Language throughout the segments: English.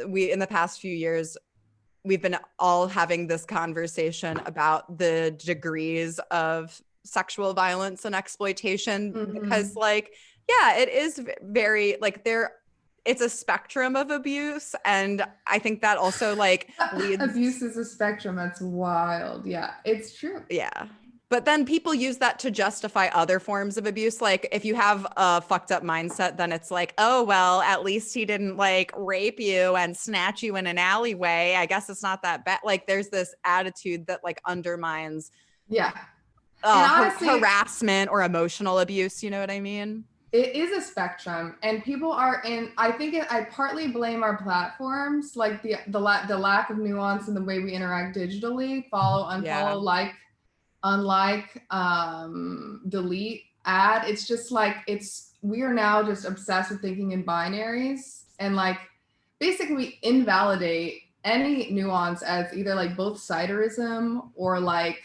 in the past few years, we've been all having this conversation about the degrees of sexual violence and exploitation, because like, yeah, it is very like it's a spectrum of abuse. And I think that also like leads. Abuse is a spectrum. That's wild. Yeah, it's true. Yeah. But then people use that to justify other forms of abuse. Like if you have a fucked up mindset, then it's like, oh, well, at least he didn't like rape you and snatch you in an alleyway. I guess it's not that bad. Like there's this attitude that like undermines Yeah. And honestly, harassment or emotional abuse. You know what I mean? It is a spectrum, and people are in. I think I partly blame our platforms, like the lack of nuance in the way we interact digitally, follow, unfollow, like, unlike, delete, add. It's just like we are now just obsessed with thinking in binaries, and like basically we invalidate any nuance as either like both siderism or like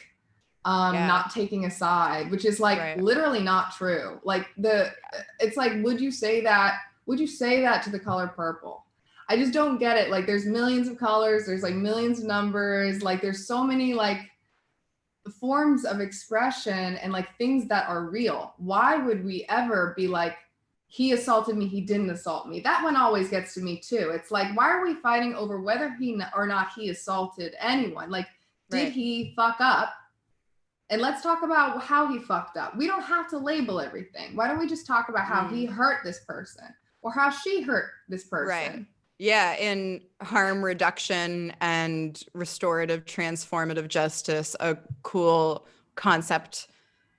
not taking a side, which is like literally not true. Like it's like, would you say that to the color purple? I just don't get it. Like there's millions of colors, there's like millions of numbers, like there's so many like forms of expression and like things that are real. Why would we ever be like, he assaulted me, he didn't assault me? That one always gets to me too. It's like, why are we fighting over whether he or not he assaulted anyone? Like, did he fuck up? And let's talk about how he fucked up. We don't have to label everything. Why don't we just talk about how he hurt this person or how she hurt this person? Right. Yeah, in harm reduction and restorative transformative justice, a cool concept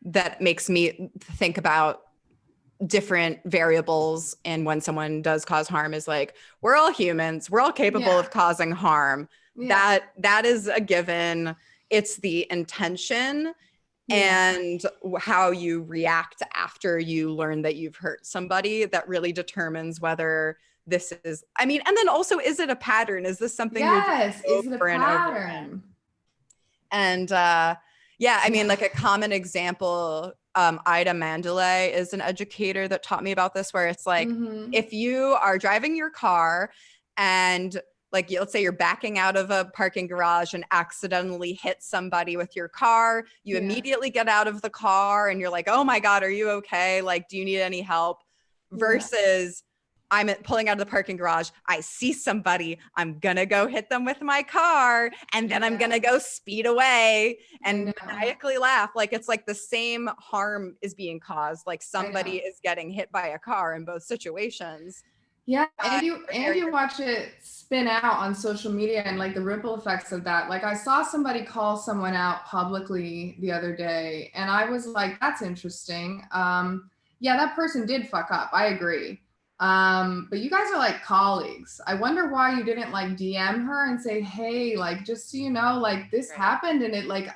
that makes me think about different variables and when someone does cause harm is like, we're all humans, we're all capable of causing harm. That is a given. It's the intention and how you react after you learn that you've hurt somebody that really determines whether this is, I mean, and then also, is it a pattern? Is this something you're doing is it a pattern? And yeah, I mean, like a common example, Ida Mandalay is an educator that taught me about this, where it's like, if you are driving your car and like, let's say you're backing out of a parking garage and accidentally hit somebody with your car, you immediately get out of the car and you're like, oh my God, are you okay? Like, do you need any help? Versus I'm pulling out of the parking garage, I see somebody, I'm gonna go hit them with my car, and then I'm gonna go speed away and maniacally laugh. Like, it's like the same harm is being caused. Like somebody is getting hit by a car in both situations. Yeah, and you watch it spin out on social media and like the ripple effects of that. Like I saw somebody call someone out publicly the other day, and I was like, that's interesting. Yeah, that person did fuck up. I agree. But you guys are like colleagues. I wonder why you didn't like DM her and say, hey, like, just so you know, like this happened, and it like,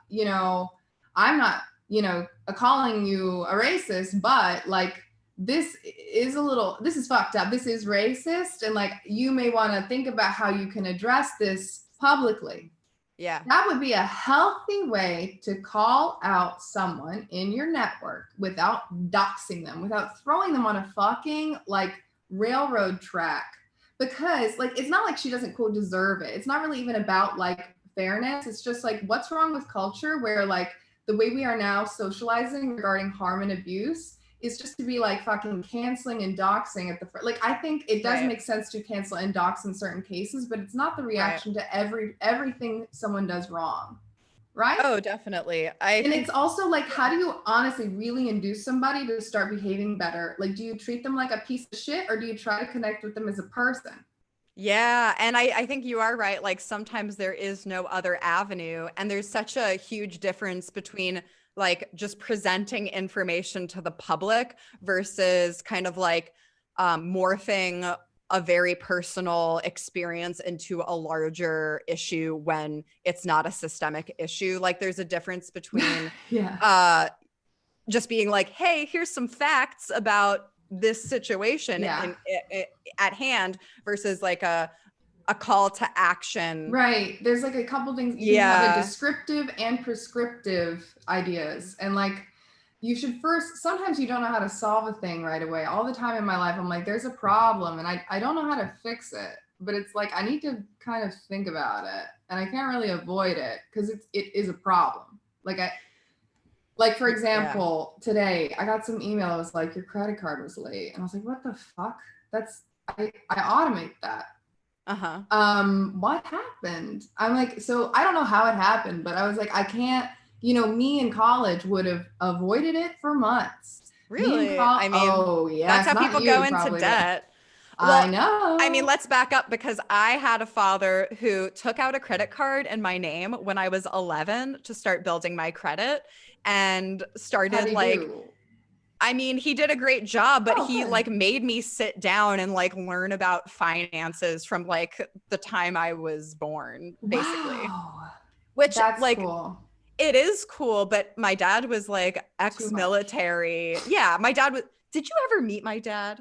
you know, I'm not, you know, calling you a racist, but like, this is fucked up. This is racist. And like, you may want to think about how you can address this publicly. Yeah. That would be a healthy way to call out someone in your network without doxing them, without throwing them on a fucking like railroad track. Because like, it's not like she doesn't quote deserve it. It's not really even about like fairness. It's just like, what's wrong with culture where like the way we are now socializing regarding harm and abuse is just to be like fucking canceling and doxing at the like, I think it does make sense to cancel and dox in certain cases, but it's not the reaction to everything someone does wrong, right? Oh, definitely. And it's also like, how do you honestly really induce somebody to start behaving better? Like, do you treat them like a piece of shit, or do you try to connect with them as a person? Yeah, and I think you are right. Like sometimes there is no other avenue, and there's such a huge difference between like just presenting information to the public versus kind of like morphing a very personal experience into a larger issue when it's not a systemic issue. Like there's a difference between just being like, hey, here's some facts about this situation at hand versus like a call to action. Right. There's like a couple things. You can have a descriptive and prescriptive ideas. And like, you should first, sometimes you don't know how to solve a thing right away. All the time in my life, I'm like, there's a problem and I don't know how to fix it. but it's like I need to kind of think about it, and I can't really avoid it because it is a problem. Like for example, today I got some email. It was like your credit card was late, and I was like, what the fuck? I automate that. What happened? I'm like, so I don't know how it happened, but I was like, I can't. Me in college would have avoided it for months. Really? I mean, oh yeah, that's how people go into debt. Well, I know. I mean, let's back up because I had a father who took out a credit card in my name when I was 11 to start building my credit and started I mean, he did a great job, but he like made me sit down and like learn about finances from like the time I was born, basically. Wow. Which that's like cool. It is cool, but my dad was like ex-military. Yeah, my dad was. Did you ever meet my dad?